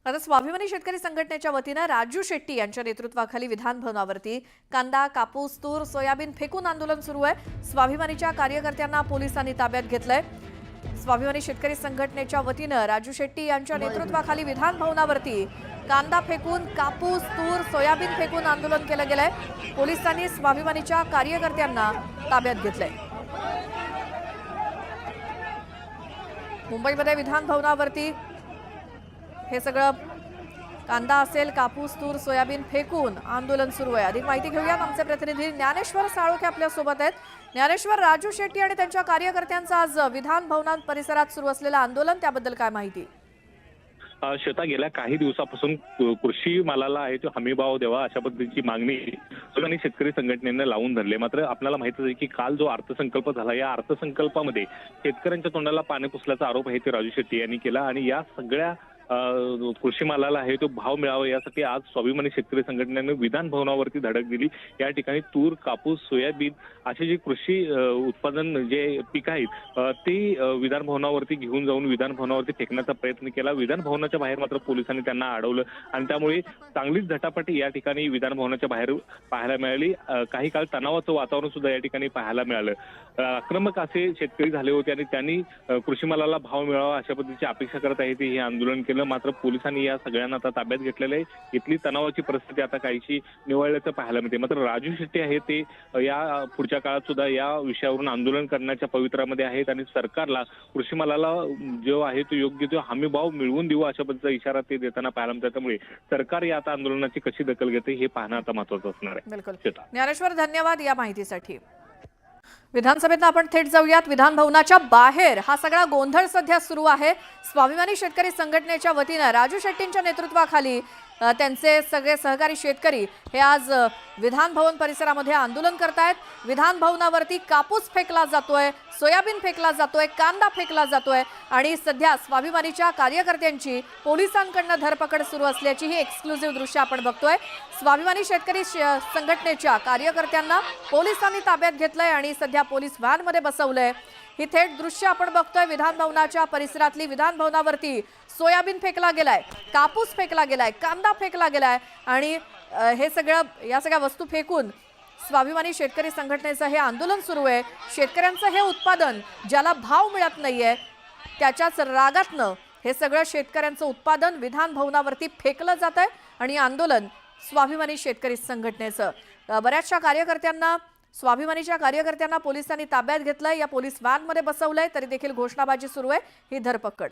आता स्वाभिमानी शेतकरी संघटनेच्या वतीनं राजू शेट्टी यांच्या नेतृत्वाखाली विधान भवनावरती कांदा, कापूस, तूर, सोयाबीन फेकून आंदोलन सुरू आहे। स्वाभिमानीच्या कार्यकर्त्यांना पोलिसांनी ताब्यात घेतलंय। स्वाभिमानी शेतकरी संघटनेच्या वतीनं राजू शेट्टी यांच्या नेतृत्वाखाली विधान भवनावरती कांदा फेकून, कापूस, तूर, सोयाबीन फेकून आंदोलन केलं गेलंय। पोलिसांनी स्वाभिमानीच्या कार्यकर्त्यांना ताब्यात घेतलंय। मुंबईमध्ये विधान भवनावरती हे सगळं कांदा असेल, कापूस, तूर, सोयाबीन फेकून आंदोलन सुरू आहे। अधिक माहिती घेऊया, आमचे प्रतिनिधी ज्ञानेश्वर साळोखे आपल्या सोबत आहेत। ज्ञानेश्वर, राजू शेट्टी आणि त्यांच्या कार्यकर्त्यांचं आज विधान भवन परिसरात सुरू असलेलं आंदोलन, त्याबद्दल काय माहिती? श्वेता, गेल्या काही दिवसापासून कृषी मालाला आहे तो हमीभाव द्यावा अशा पद्धतीची मागणी स्वाभिमानी शेतकरी संघटनेने लावून धरली। मात्र आपल्याला माहितच आहे की काल जो अर्थसंकल्प झाला, या अर्थसंकल्पामध्ये शेतकऱ्यांच्या तोंडाला पाणी पुसल्याचा आरोप आहे ते राजू शेट्टी यांनी केला आणि या सगळ्या कृषी मालाला आहे तो भाव मिळावा यासाठी आज स्वाभिमानी शेतकरी संघटनेने विधान भवनावरती धडक दिली। या ठिकाणी तूर, कापूस, सोयाबीन असे जे कृषी उत्पादन जे पीक आहेत ते विधान भवनावरती घेऊन जाऊन विधान भवनावरती फेकण्याचा प्रयत्न केला। विधान भवनाच्या बाहेर मात्र पोलिसांनी त्यांना अडवलं आणि त्यामुळे चांगलीच झटापटी या ठिकाणी विधान भवनाच्या बाहेर पाहायला मिळाली। काही काळ तणावाचं वातावरण सुद्धा या ठिकाणी पाहायला मिळालं। आक्रमक असे शेतकरी झाले होते आणि त्यांनी कृषी मालाला भाव मिळावा अशा पद्धतीची अपेक्षा करत आहे ते हे आंदोलन केलं। मात्र पोलिसांनी या सगळ्यांना आता ताब्यात घेतलेलं आहे। इथली तणावाची परिस्थिती आता काहीशी निवळल्याचं पाहायला मिळते। मात्र राजू शेट्टी आहे ते या पुढच्या काळात सुद्धा या विषयावरून आंदोलन करण्याच्या पवित्रामध्ये आहेत आणि सरकारला कृषी मालाला जो आहे तो योग्य तो हमी भाव मिळवून देऊ अशा पद्धतीचा इशारा ते देताना पाहायला मिळतात। त्यामुळे सरकार या आता आंदोलनाची कशी दखल घेते हे पाहणं आता महत्त्वाचं असणार आहे। बिलकुल ज्ञानेश्वर, धन्यवाद या माहितीसाठी। विधानसभेत आपण थेट जाऊयात। विधान भवनाच्या बाहेर हा सगळा गोंधळ सध्या सुरू आहे। स्वाभिमानी शेतकरी संघटनेच्या वतीनं राजू शेट्टींच्या नेतृत्वाखाली त्यांचे सगळे सहकारी शेतकरी हे आज विधान भवन परिसरामध्ये आंदोलन करतायत। विधान भवनावरती कापूस फेकला जातोय, सोयाबीन फेकला जातोय, कांदा फेकला जातोय आणि सध्या स्वाभिमानीच्या कार्यकर्त्यांची पोलिसांकडून धरपकड सुरू असल्याची ही एक्सक्लुझिव्ह दृश्य आपण बघतोय। स्वाभिमानी शेतकरी संघटनेच्या कार्यकर्त्यांना पोलिसांनी ताब्यात घेतलंय आणि सध्या पोलीस व्हॅनमध्ये बसवलंय। ही थेट दृश्य आपण बघतोय विधान भवनाच्या परिसरातली। विधान भवनावरती सोयाबीन फेकला गेलाय, कापूस फेकला गेलाय, कांदा फेकला गेलाय आणि हे सगळं या सगळ्या वस्तू फेकून स्वाभिमानी शेतकरी संघटनेचं हे आंदोलन सुरू आहे। शेतकऱ्यांचं हे उत्पादन ज्याला भाव मिळत नाहीये त्याच्याच रागातनं हे सगळं शेतकऱ्यांचं उत्पादन विधान भवनावरती फेकलं जात आहे आणि आंदोलन स्वाभिमानी शेतकरी संघटनेचं। बऱ्याचशा कार्यकर्त्यांना स्वाभिमानीच्या कार्यकर्त्यांना पोलिसांनी ताब्यात घेतलंय, या पोलीस व्हॅनमध्ये बसवलंय, तरी देखील घोषणाबाजी सुरू आहे, ही धरपकड।